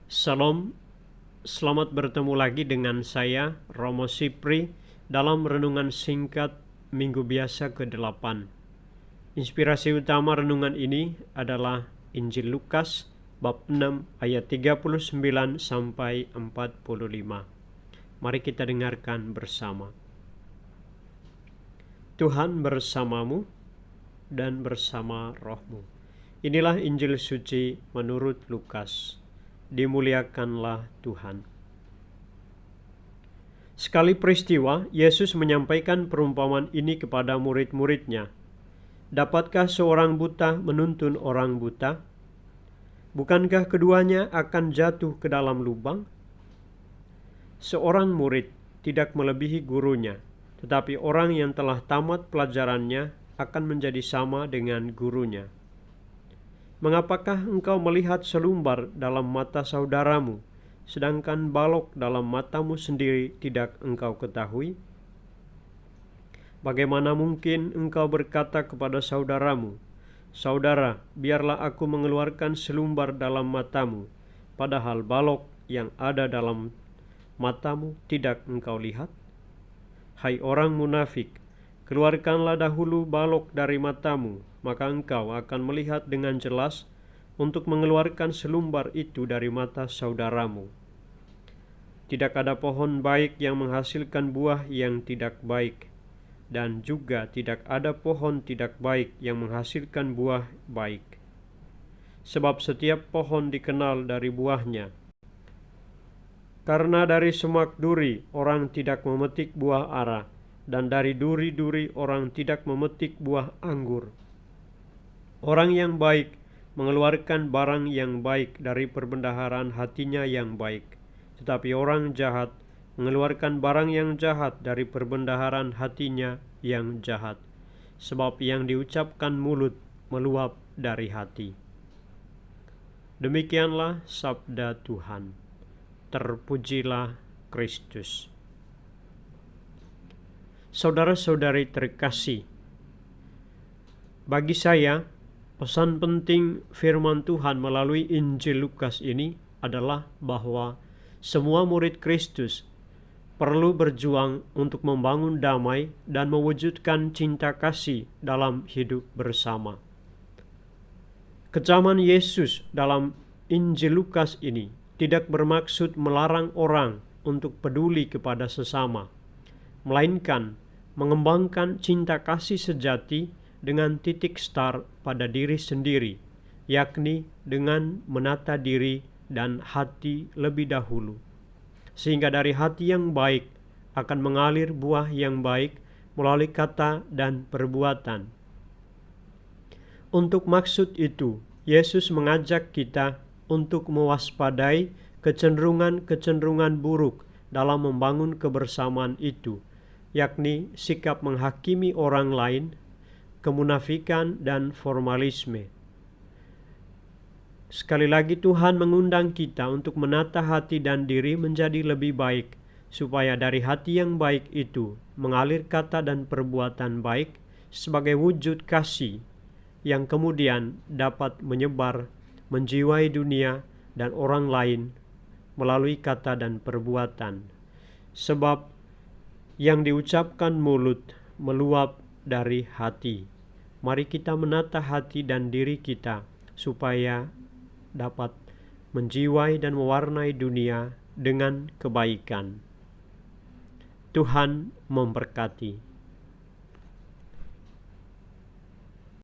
Salam, selamat bertemu lagi dengan saya, Romo Sipri, dalam renungan singkat Minggu Biasa ke-8. Inspirasi utama renungan ini adalah Injil Lukas, bab 6, ayat 39 sampai 45. Mari kita dengarkan bersama. Tuhan bersamamu dan bersama rohmu. Inilah Injil suci menurut Lukas. Dimuliakanlah Tuhan. Sekali peristiwa, Yesus menyampaikan perumpamaan ini kepada murid-muridnya. Dapatkah seorang buta menuntun orang buta? Bukankah keduanya akan jatuh ke dalam lubang? Seorang murid tidak melebihi gurunya, tetapi orang yang telah tamat pelajarannya akan menjadi sama dengan gurunya. Mengapakah engkau melihat selumbar dalam mata saudaramu, sedangkan balok dalam matamu sendiri tidak engkau ketahui? Bagaimana mungkin engkau berkata kepada saudaramu, "Saudara, biarlah aku mengeluarkan selumbar dalam matamu," padahal balok yang ada dalam matamu tidak engkau lihat? Hai orang munafik, keluarkanlah dahulu balok dari matamu, maka engkau akan melihat dengan jelas untuk mengeluarkan selumbar itu dari mata saudaramu. Tidak ada pohon baik yang menghasilkan buah yang tidak baik, dan juga tidak ada pohon tidak baik yang menghasilkan buah baik. Sebab setiap pohon dikenal dari buahnya. Karena dari semak duri orang tidak memetik buah ara, dan dari duri-duri orang tidak memetik buah anggur. Orang yang baik mengeluarkan barang yang baik dari perbendaharaan hatinya yang baik, tetapi orang jahat mengeluarkan barang yang jahat dari perbendaharaan hatinya yang jahat, sebab yang diucapkan mulut meluap dari hati. Demikianlah sabda Tuhan. Terpujilah Kristus. Saudara-saudari terkasih, bagi saya, pesan penting firman Tuhan melalui Injil Lukas ini adalah bahwa semua murid Kristus perlu berjuang untuk membangun damai dan mewujudkan cinta kasih dalam hidup bersama. Kecaman Yesus dalam Injil Lukas ini tidak bermaksud melarang orang untuk peduli kepada sesama, melainkan mengembangkan cinta kasih sejati dengan titik start pada diri sendiri, yakni dengan menata diri dan hati lebih dahulu. Sehingga dari hati yang baik akan mengalir buah yang baik melalui kata dan perbuatan. Untuk maksud itu, Yesus mengajak kita untuk mewaspadai kecenderungan-kecenderungan buruk dalam membangun kebersamaan itu, yakni sikap menghakimi orang lain, kemunafikan, dan formalisme. Sekali lagi Tuhan mengundang kita untuk menata hati dan diri menjadi lebih baik, supaya dari hati yang baik itu mengalir kata dan perbuatan baik sebagai wujud kasih yang kemudian dapat menyebar, menjiwai dunia dan orang lain melalui kata dan perbuatan. Sebab yang diucapkan mulut meluap dari hati. Mari kita menata hati dan diri kita supaya dapat menjiwai dan mewarnai dunia dengan kebaikan. Tuhan memberkati.